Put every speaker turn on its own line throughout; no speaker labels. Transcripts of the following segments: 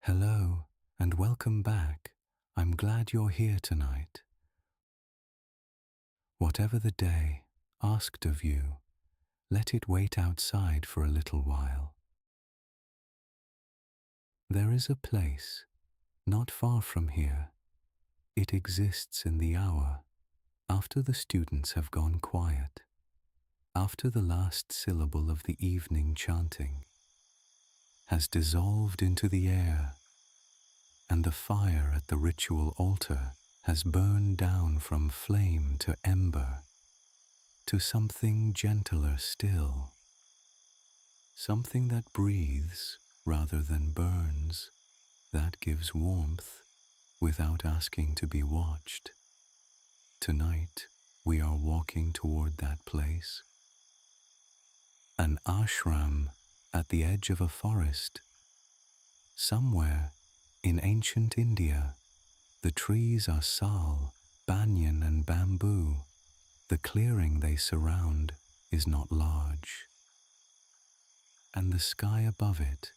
Hello and welcome back. I'm glad you're here tonight. Whatever the day asked of you, let it wait outside for a little while. There is a place not far from here. It exists in the hour after the students have gone quiet, after the last syllable of the evening chanting has dissolved into the air and the fire at the ritual altar has burned down from flame to ember, to something gentler still, something that breathes rather than burns, that gives warmth without asking to be watched. Tonight, we are walking toward that place. An ashram at the edge of a forest. Somewhere in ancient India, the trees are sal, banyan and bamboo. The clearing they surround is not large, and the sky above it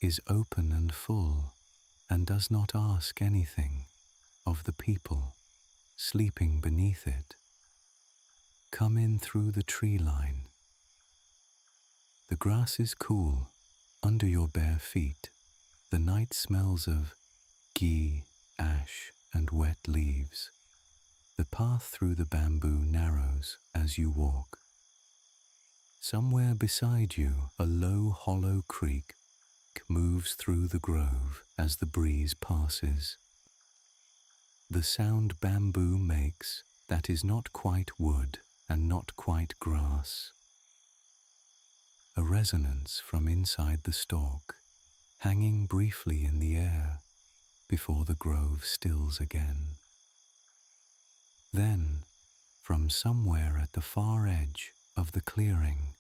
is open and full and does not ask anything of the people sleeping beneath it. Come in through the tree line. The grass is cool under your bare feet. The night smells of ghee, ash and wet leaves. The path through the bamboo narrows as you walk. Somewhere beside you, a low, hollow creak moves through the grove as the breeze passes. The sound bamboo makes that is not quite wood and not quite grass. A resonance from inside the stalk, hanging briefly in the air before the grove stills again. Then, from somewhere at the far edge of the clearing,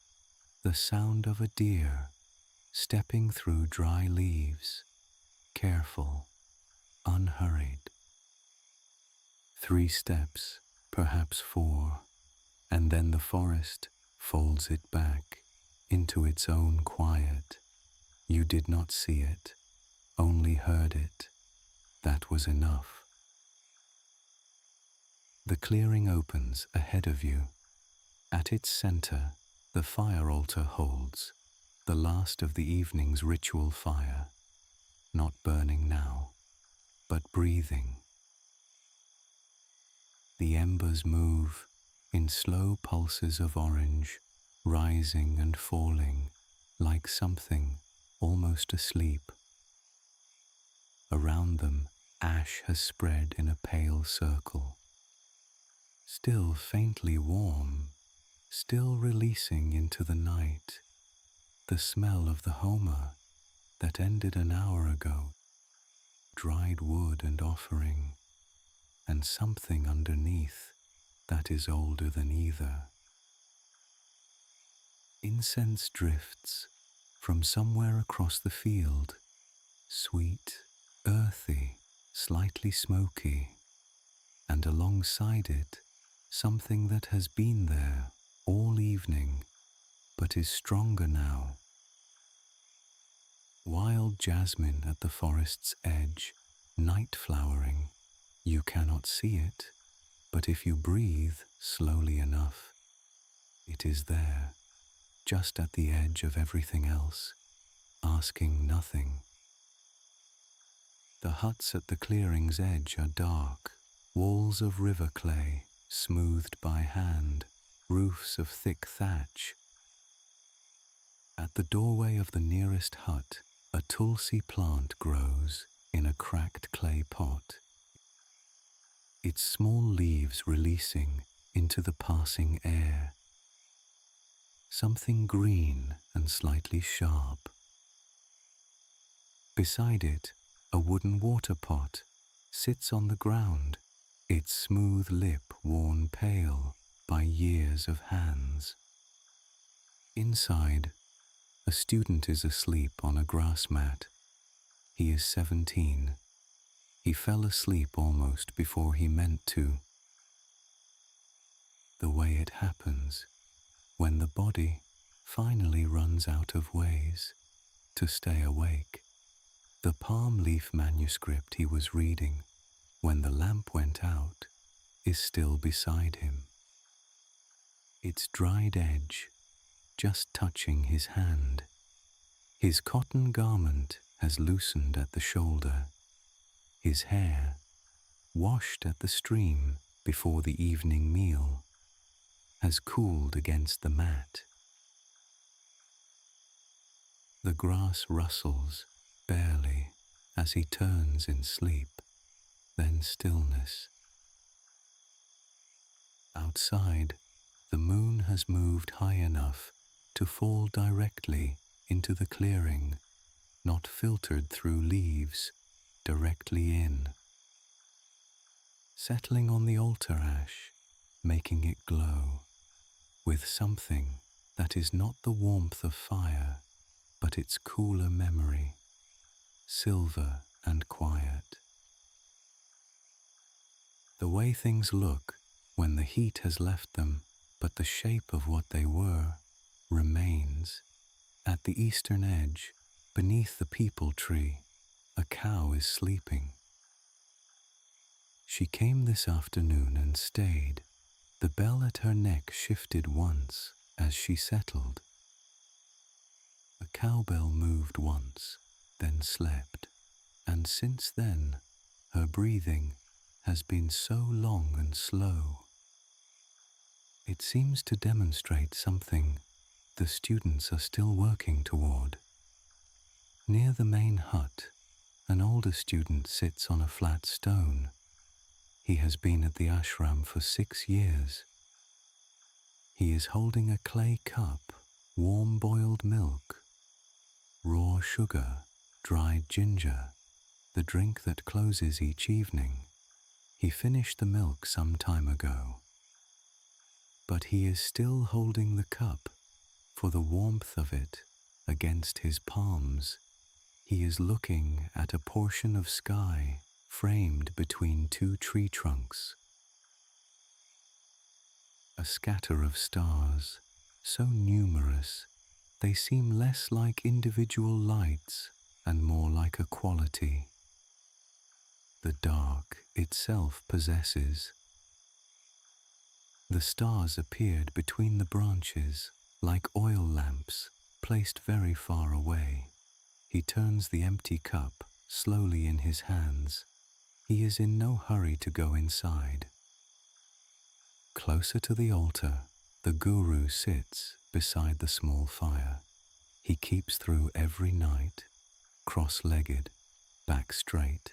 the sound of a deer stepping through dry leaves, careful, unhurried. 3 steps, perhaps 4, and then the forest folds it back into its own quiet. You did not see it, only heard it. That was enough. The clearing opens ahead of you. At its center, the fire altar holds, the last of the evening's ritual fire, not burning now, but breathing. The embers move in slow pulses of orange, rising and falling like something almost asleep. Around them, ash has spread in a pale circle, still faintly warm, still releasing into the night the smell of the Homa that ended an hour ago, dried wood and offering, and something underneath that is older than either. Incense drifts from somewhere across the field, sweet, earthy, slightly smoky, and alongside it, something that has been there all evening, but is stronger now. Wild jasmine at the forest's edge, night flowering. You cannot see it, but if you breathe slowly enough, it is there, just at the edge of everything else, asking nothing. The huts at the clearing's edge are dark, walls of river clay, smoothed by hand, roofs of thick thatch. At the doorway of the nearest hut, a tulsi plant grows in a cracked clay pot, its small leaves releasing into the passing air. Something green and slightly sharp. Beside it, a wooden water pot sits on the ground, its smooth lip worn pale by years of hands. Inside, a student is asleep on a grass mat. He is 17. He fell asleep almost before he meant to. The way it happens when the body finally runs out of ways to stay awake. The palm leaf manuscript he was reading when the lamp went out is still beside him, its dried edge just touching his hand. His cotton garment has loosened at the shoulder. His hair, washed at the stream before the evening meal, has cooled against the mat. The grass rustles barely as he turns in sleep, then stillness. Outside, the moon has moved high enough to fall directly into the clearing, not filtered through leaves, directly in, settling on the altar ash, making it glow with something that is not the warmth of fire, but its cooler memory, silver and quiet. The way things look when the heat has left them, but the shape of what they were remains. At the eastern edge, beneath the peepal tree, a cow is sleeping. She came this afternoon and stayed. The bell at her neck shifted once as she settled. A cowbell moved once, then slept, and since then her breathing has been so long and slow. It seems to demonstrate something the students are still working toward. Near the main hut, an older student sits on a flat stone. He has been at the ashram for 6 years. He is holding a clay cup, warm boiled milk, raw sugar, dried ginger, the drink that closes each evening. He finished the milk some time ago. But he is still holding the cup, for the warmth of it against his palms. He is looking at a portion of sky framed between 2 tree trunks. A scatter of stars, so numerous they seem less like individual lights and more like a quality. The dark itself possesses. The stars appeared between the branches like oil lamps placed very far away. He turns the empty cup slowly in his hands. He is in no hurry to go inside. Closer to the altar, the guru sits beside the small fire. He keeps through every night, cross-legged, back straight.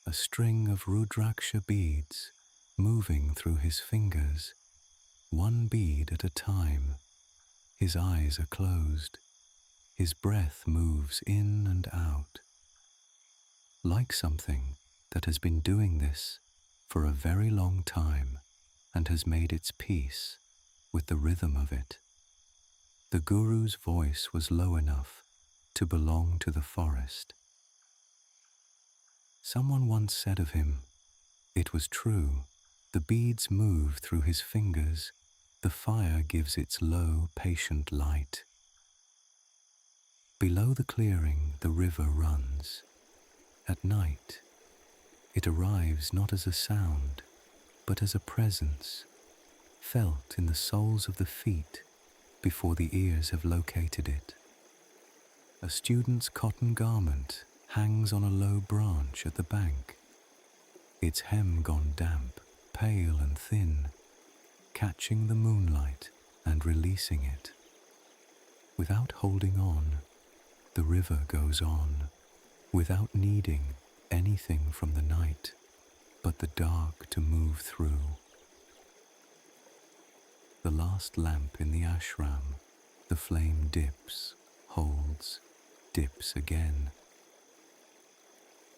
A string of rudraksha beads moving through his fingers, one bead at a time. His eyes are closed. His breath moves in and out, like something that has been doing this for a very long time and has made its peace with the rhythm of it. The guru's voice was low enough to belong to the forest. Someone once said of him, it was true, the beads move through his fingers, the fire gives its low, patient light. Below the clearing, the river runs. At night, it arrives not as a sound, but as a presence, felt in the soles of the feet before the ears have located it. A student's cotton garment hangs on a low branch at the bank, its hem gone damp, pale and thin, catching the moonlight and releasing it. Without holding on, the river goes on, without needing anything from the night but the dark to move through. The last lamp in the ashram, the flame dips, holds, dips again.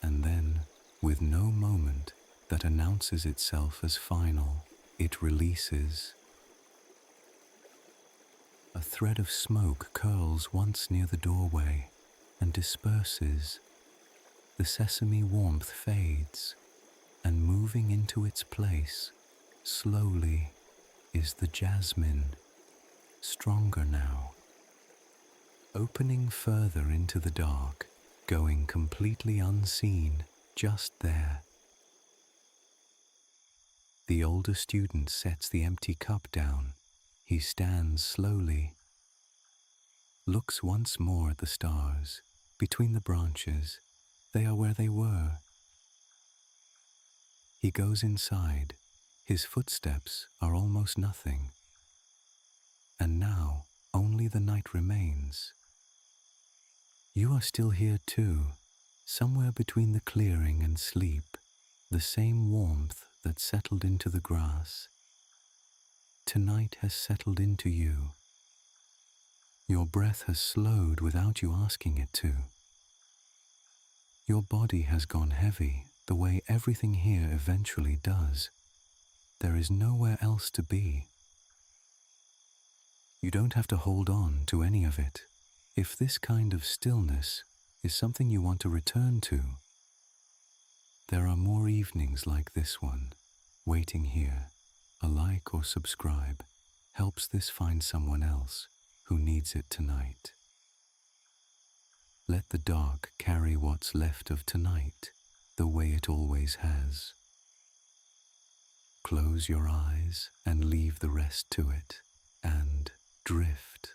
And then, with no moment that announces itself as final, it releases. A thread of smoke curls once near the doorway and disperses. The sesame warmth fades, and moving into its place, slowly, is the jasmine, stronger now. Opening further into the dark, going completely unseen just there. The older student sets the empty cup down. He stands slowly, looks once more at the stars. Between the branches, they are where they were. He goes inside. His footsteps are almost nothing. And now only the night remains. You are still here too, somewhere between the clearing and sleep, the same warmth that settled into the grass. Tonight has settled into you. Your breath has slowed without you asking it to. Your body has gone heavy the way everything here eventually does. There is nowhere else to be. You don't have to hold on to any of it. If this kind of stillness is something you want to return to, there are more evenings like this one, waiting here. A like or subscribe helps this find someone else who needs it tonight. Let the dark carry what's left of tonight the way it always has. Close your eyes and leave the rest to it, and drift.